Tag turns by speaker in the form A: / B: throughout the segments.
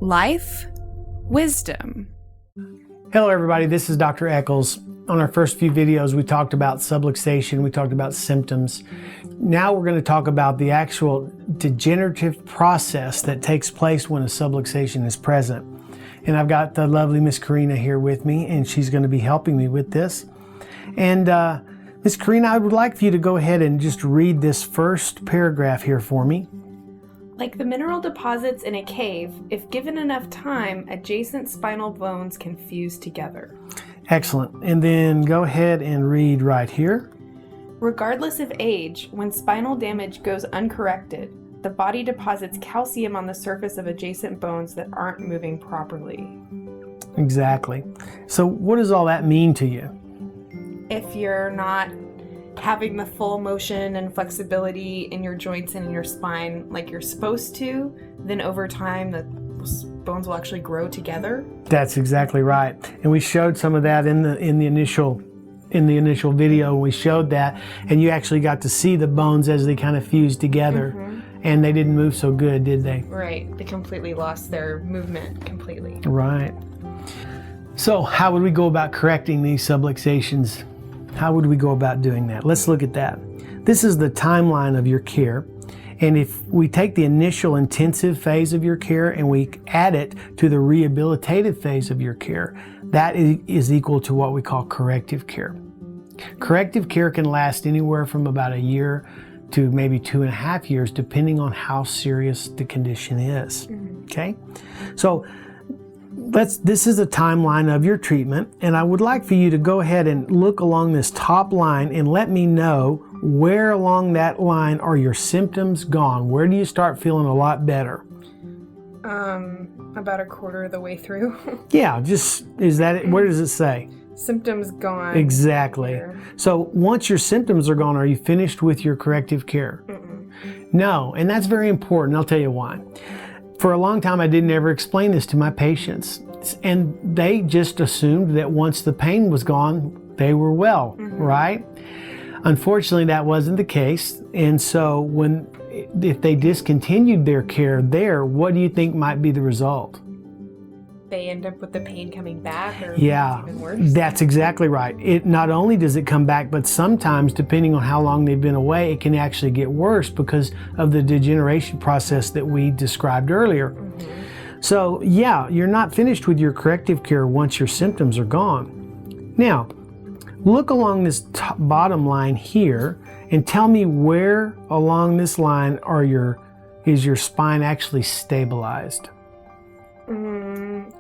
A: Life, wisdom.
B: Hello everybody, this is Dr. Echols. On our first few videos we talked about subluxation, we talked about symptoms. Now we're going to talk about the actual degenerative process that takes place when a subluxation is present. And I've got the lovely Miss Corrina here with me, and she's going to be helping me with this. And Miss Corrina, I would like for you to go ahead and just read this first paragraph here for me.
C: Like the mineral deposits in a cave, if given enough time, adjacent spinal bones can fuse together.
B: Excellent. And then go ahead and read right here.
C: Regardless of age, when spinal damage goes uncorrected, the body deposits calcium on the surface of adjacent bones that aren't moving properly.
B: Exactly. So what does all that mean to you?
C: If you're not having the full motion and flexibility in your joints and in your spine like you're supposed to, then over time the bones will actually grow together.
B: That's exactly right. And we showed some of that in the initial video. We showed that, and you actually got to see the bones as they kind of fused together. And they didn't move so good, did they?
C: Right. They completely lost their movement completely.
B: Right. So how would we go about correcting these subluxations? How would we go about doing that? Let's look at that. This is the timeline of your care. And if we take the initial intensive phase of your care and we add it to the rehabilitative phase of your care, that is equal to what we call corrective care. Corrective care can last anywhere from about a year to maybe 2.5 years, depending on how serious the condition is. Okay? So this is a timeline of your treatment, and I would like for you to go ahead and look along this top line and let me know where along that line are your symptoms gone. Where do you start feeling a lot better?
C: About a quarter of the way through.
B: Yeah, is that it? Where does it say?
C: Symptoms gone.
B: Exactly.
C: Here.
B: So once your symptoms are gone, are you finished with your corrective care? No, and that's very important. I'll tell you why. For a long time, I didn't ever explain this to my patients, and they just assumed that once the pain was gone, they were well, right? Unfortunately, that wasn't the case, and so if they discontinued their care there, what do you think might be the result?
C: They end up with the pain coming back, or
B: yeah,
C: even worse?
B: That's exactly right. It not only does it come back, but sometimes, depending on how long they've been away, it can actually get worse because of the degeneration process that we described earlier. So yeah, you're not finished with your corrective care once your symptoms are gone. Now, look along this bottom line here and tell me where along this line is your spine actually stabilized.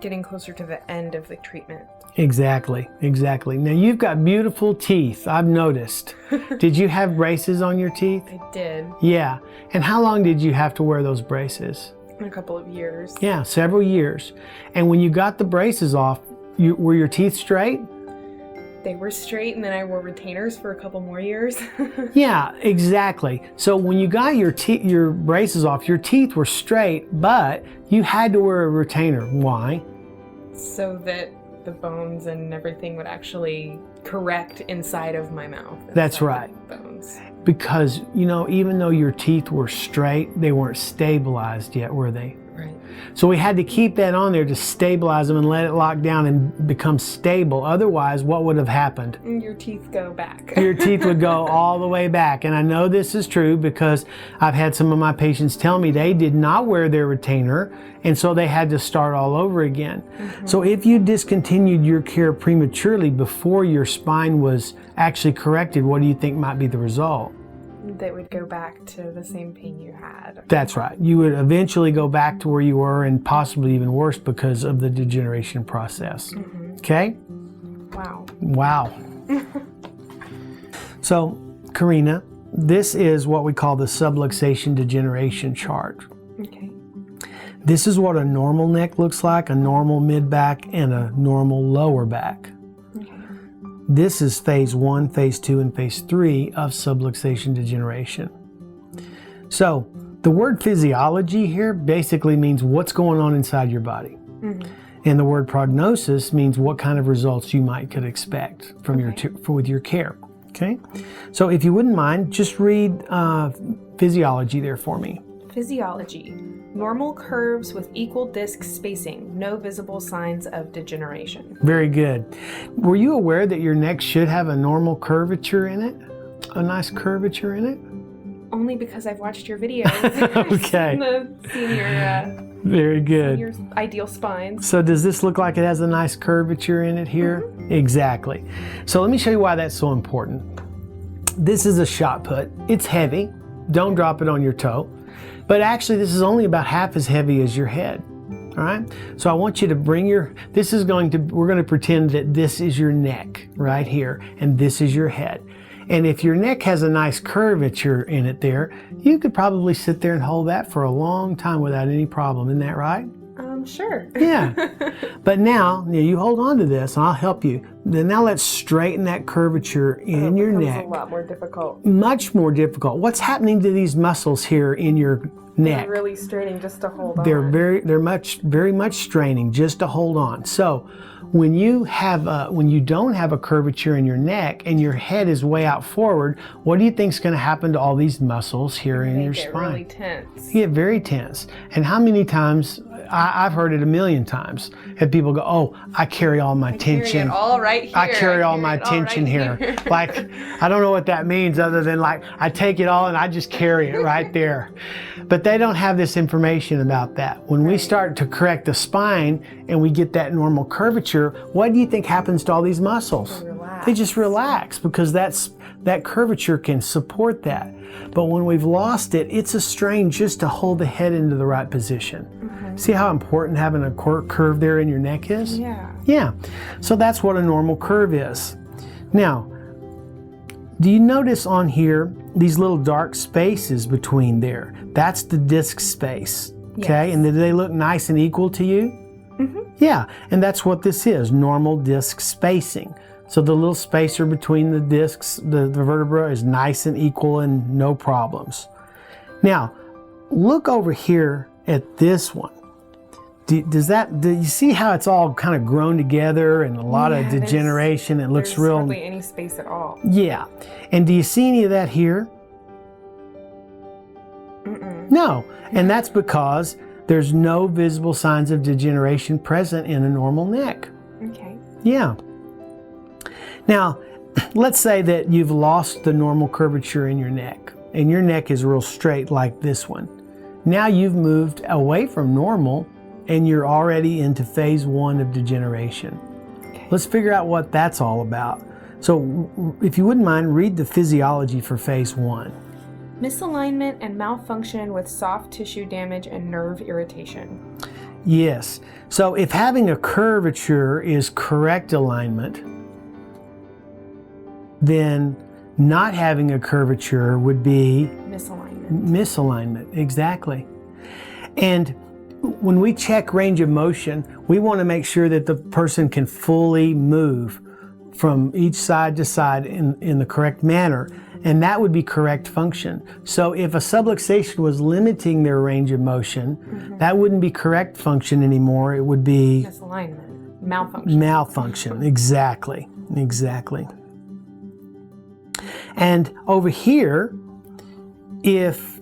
C: Getting closer to the end of the treatment.
B: Exactly. Now you've got beautiful teeth, I've noticed. Did you have braces on your teeth?
C: I did.
B: Yeah. And how long did you have to wear those braces?
C: A couple of years.
B: Yeah, several years. And when you got the braces off, were your teeth straight?
C: They were straight, and then I wore retainers for a couple more years.
B: Yeah, exactly. So when you got your braces off, your teeth were straight, but you had to wear a retainer. Why?
C: So that the bones and everything would actually correct inside of my mouth.
B: That's right.
C: Bones.
B: Because, even though your teeth were straight, they weren't stabilized yet, were they?
C: Right.
B: So we had to keep that on there to stabilize them and let it lock down and become stable. Otherwise, what would have happened?
C: Your teeth go back.
B: Your teeth would go all the way back. And I know this is true because I've had some of my patients tell me they did not wear their retainer, and so they had to start all over again. So if you discontinued your care prematurely before your spine was actually corrected, what do you think might be the result?
C: That would go back to the same pain you had.
B: That's right. You would eventually go back to where you were, and possibly even worse because of the degeneration process. Okay? Wow. So, Corrina, this is what we call the subluxation degeneration chart.
C: Okay.
B: This is what a normal neck looks like, a normal mid-back, and a normal lower back. This is phase 1, phase 2, and phase 3 of subluxation degeneration. So the word physiology here basically means what's going on inside your body. And the word prognosis means what kind of results you could expect from with your care. Okay? So if you wouldn't mind, just read physiology there for me.
C: Physiology. Normal curves with equal disc spacing. No visible signs of degeneration.
B: Very good. Were you aware that your neck should have a normal curvature in it? A nice curvature in it?
C: Only because I've watched your videos.
B: Okay.
C: Seen your,
B: Very good.
C: your ideal spines.
B: So does this look like it has a nice curvature in it here? Mm-hmm. Exactly. So let me show you why that's so important. This is a shot put. It's heavy. Don't drop it on your toe. But actually this is only about half as heavy as your head. All right. So I want you to bring we're going to pretend that this is your neck right here and this is your head. And if your neck has a nice curvature in it there, you could probably sit there and hold that for a long time without any problem. Isn't that right?
C: Sure.
B: Yeah. But now you hold on to this and I'll help you. Then now let's straighten that curvature in your neck.
C: It's a lot more difficult.
B: Much more difficult. What's happening to these muscles here in your neck?
C: They're really straining just to hold on.
B: They're very much straining just to hold on. So when you don't have a curvature in your neck and your head is way out forward, what do you think is going to happen to all these muscles here in your spine?
C: They get really tense.
B: You get very tense. And how many times, I've heard it a million times, have people go, oh, I carry all my tension.
C: Carry it all right here.
B: I carry all my tension here. Like, I don't know what that means other than like, I take it all and I just carry it right there. But they don't have this information about that. When we start to correct the spine and we get that normal curvature, what do you think happens to all these muscles? They just relax because that curvature can support that. But when we've lost it, it's a strain just to hold the head into the right position. Mm-hmm. See how important having a curve there in your neck is?
C: Yeah.
B: Yeah. So that's what a normal curve is. Now, do you notice on here these little dark spaces between there? That's the disc space. Okay? Yes. And do they look nice and equal to you? Mm-hmm. Yeah. And that's what this is, normal disc spacing. So the little spacer between the discs, the vertebra is nice and equal and no problems. Now, look over here at this one. Do you see how it's all kind of grown together and a lot of degeneration? It looks real.
C: There's hardly any space at all.
B: Yeah. And do you see any of that here?
C: Mm-mm.
B: No. And that's because there's no visible signs of degeneration present in a normal neck.
C: Okay.
B: Yeah. Now, let's say that you've lost the normal curvature in your neck, and your neck is real straight like this one. Now you've moved away from normal, and you're already into phase 1 of degeneration. Okay. Let's figure out what that's all about. So, if you wouldn't mind, read the physiology for phase 1.
C: Misalignment and malfunction with soft tissue damage and nerve irritation.
B: Yes. So, if having a curvature is correct alignment, then not having a curvature would be misalignment, exactly. And when we check range of motion, we want to make sure that the person can fully move from each side to side in the correct manner, and that would be correct function. So if a subluxation was limiting their range of motion, mm-hmm. that wouldn't be correct function anymore, it would be
C: misalignment, malfunction.
B: Malfunction, exactly. And over here, if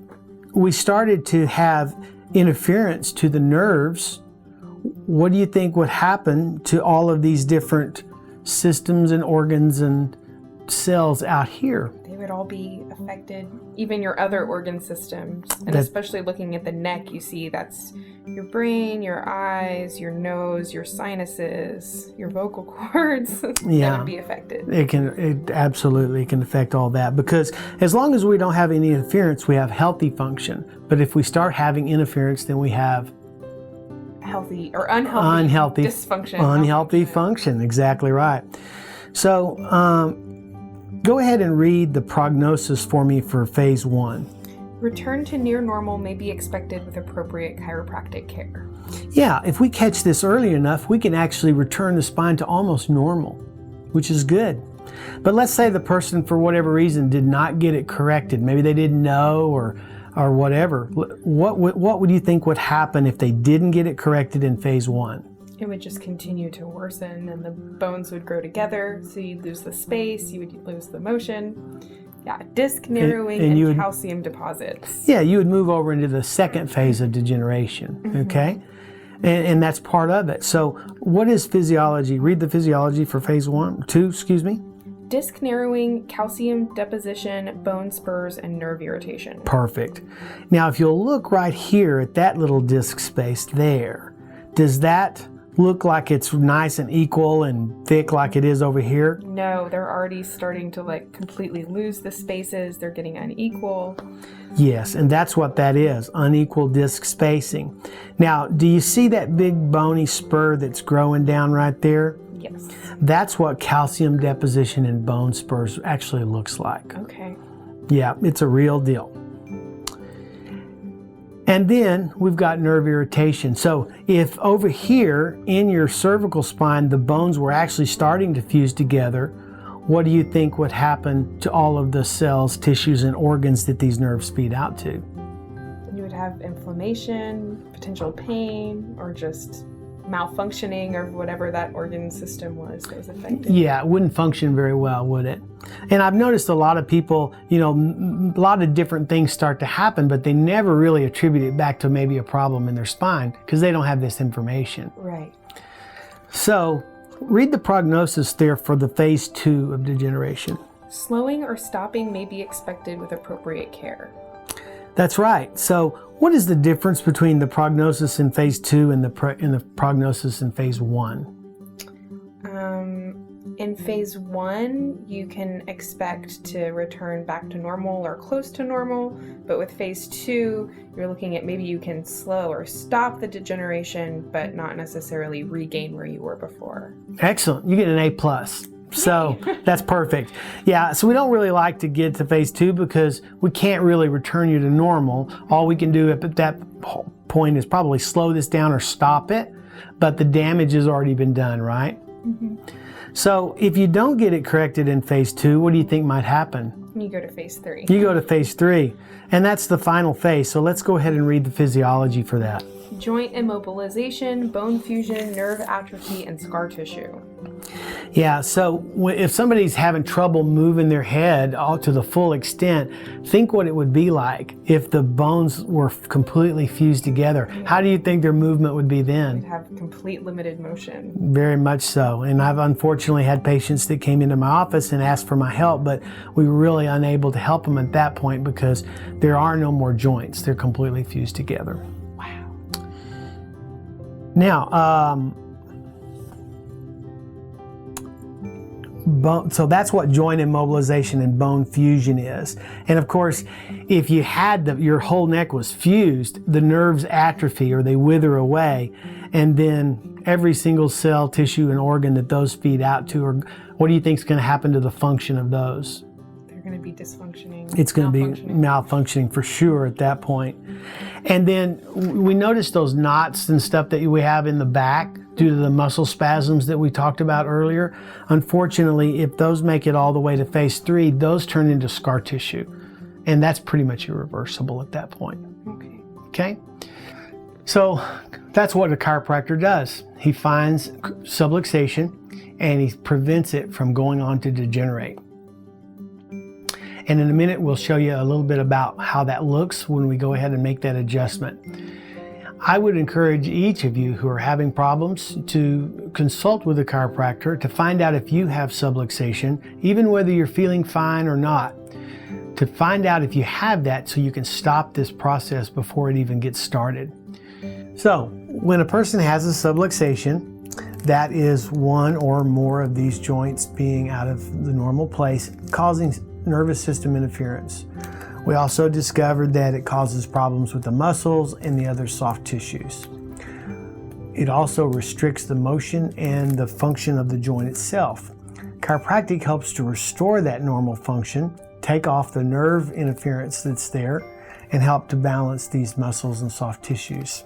B: we started to have interference to the nerves, what do you think would happen to all of these different systems and organs and cells out here?
C: They would all be affected, even your other organ systems. And especially looking at the neck, you see that's your brain, your eyes, your nose, your sinuses, your vocal cords.
B: Yeah,
C: that would be affected.
B: It absolutely can affect all that, because as long as we don't have any interference, we have healthy function. But if we start having interference, then we have
C: healthy or unhealthy dysfunction.
B: Unhealthy function, exactly right. So go ahead and read the prognosis for me for phase 1.
C: Return to near normal may be expected with appropriate chiropractic care.
B: Yeah, if we catch this early enough, we can actually return the spine to almost normal, which is good. But let's say the person, for whatever reason, did not get it corrected. Maybe they didn't know or whatever. What would you think would happen if they didn't get it corrected in phase 1?
C: It would just continue to worsen and the bones would grow together, so you'd lose the space, you would lose the motion, Yeah, disc narrowing and calcium deposits.
B: Yeah, you would move over into the second phase of degeneration, okay? And that's part of it. So what is physiology? Read the physiology for phase 2, excuse me.
C: Disc narrowing, calcium deposition, bone spurs, and nerve irritation.
B: Perfect. Now, if you'll look right here at that little disc space there, does that look like it's nice and equal and thick like it is over here?
C: No, they're already starting to like completely lose the spaces. They're getting unequal.
B: Yes, and that's what that is, unequal disc spacing. Now, do you see that big bony spur that's growing down right there?
C: Yes.
B: That's what calcium deposition in bone spurs actually looks like.
C: Okay.
B: Yeah, it's a real deal. And then we've got nerve irritation. So if over here in your cervical spine, the bones were actually starting to fuse together, what do you think would happen to all of the cells, tissues, and organs that these nerves feed out to?
C: You would have inflammation, potential pain, or just malfunctioning of whatever that organ system was that was affected.
B: Yeah, it wouldn't function very well, would it? And I've noticed a lot of people, a lot of different things start to happen, but they never really attribute it back to maybe a problem in their spine because they don't have this information.
C: Right.
B: So, read the prognosis there for the phase 2 of degeneration.
C: Slowing or stopping may be expected with appropriate care.
B: That's right. So, what is the difference between the prognosis in phase 2 and the prognosis in phase 1?
C: In phase 1, you can expect to return back to normal or close to normal, but with phase 2, you're looking at maybe you can slow or stop the degeneration, but not necessarily regain where you were before.
B: Excellent. You get an A+. So that's perfect. Yeah, so we don't really like to get to phase 2 because we can't really return you to normal. All we can do at that point is probably slow this down or stop it, but the damage has already been done, right?
C: Mm-hmm.
B: So if you don't get it corrected in phase 2, what do you think might happen?
C: You go to phase 3.
B: You go to phase 3, and that's the final phase. So let's go ahead and read the physiology for that.
C: Joint immobilization, bone fusion, nerve atrophy, and scar tissue.
B: Yeah, so if somebody's having trouble moving their head all to the full extent, think what it would be like if the bones were completely fused together. How do you think their movement would be then?
C: They'd have complete limited motion.
B: Very much so. And I've unfortunately had patients that came into my office and asked for my help, but we were really unable to help them at that point because there are no more joints. They're completely fused together.
C: Wow.
B: Now, so that's what joint immobilization and bone fusion is. And of course, if you had your whole neck was fused, the nerves atrophy or they wither away, and then every single cell, tissue, and organ that those feed out to, or what do you think is going to happen to the function of those?
C: They're going to be dysfunctioning.
B: It's going to be malfunctioning for sure at that point. And then we noticed those knots and stuff that we have in the back due to the muscle spasms that we talked about earlier. Unfortunately, if those make it all the way to phase 3, those turn into scar tissue. And that's pretty much irreversible at that point. Okay? So that's what a chiropractor does. He finds subluxation and he prevents it from going on to degenerate. And in a minute, we'll show you a little bit about how that looks when we go ahead and make that adjustment. I would encourage each of you who are having problems to consult with a chiropractor to find out if you have subluxation, even whether you're feeling fine or not, to find out if you have that so you can stop this process before it even gets started. So, when a person has a subluxation, that is one or more of these joints being out of the normal place, causing nervous system interference. We also discovered that it causes problems with the muscles and the other soft tissues. It also restricts the motion and the function of the joint itself. Chiropractic helps to restore that normal function, take off the nerve interference that's there, and help to balance these muscles and soft tissues.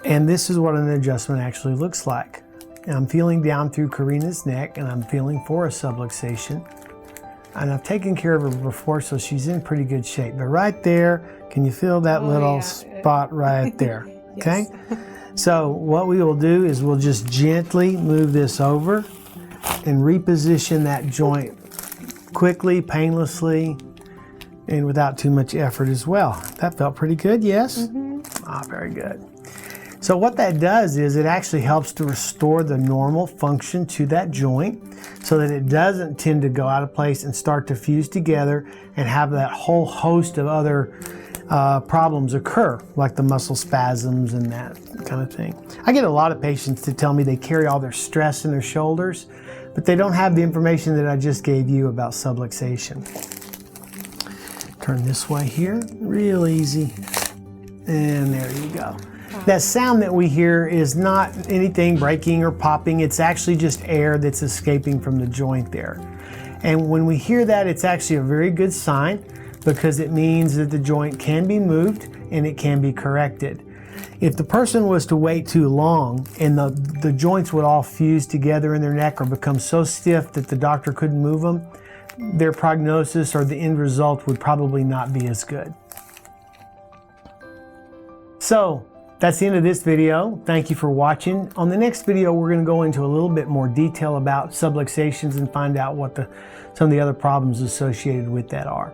B: And this is what an adjustment actually looks like. And I'm feeling down through Corrina's neck, and I'm feeling for a subluxation. And I've taken care of her before, so she's in pretty good shape. But right there, can you feel that little spot right there? Okay? So what we will do is we'll just gently move this over and reposition that joint quickly, painlessly, and without too much effort as well. That felt pretty good, yes? Very good. So what that does is it actually helps to restore the normal function to that joint so that it doesn't tend to go out of place and start to fuse together and have that whole host of other problems occur, like the muscle spasms and that kind of thing. I get a lot of patients to tell me they carry all their stress in their shoulders, but they don't have the information that I just gave you about subluxation. Turn this way here, real easy. And there you go. That sound that we hear is not anything breaking or popping. It's actually just air that's escaping from the joint there. And when we hear that, it's actually a very good sign because it means that the joint can be moved and it can be corrected. If the person was to wait too long and the joints would all fuse together in their neck or become so stiff that the doctor couldn't move them, their prognosis or the end result would probably not be as good. So that's the end of this video. Thank you for watching. On the next video, we're going to go into a little bit more detail about subluxations and find out what some of the other problems associated with that are.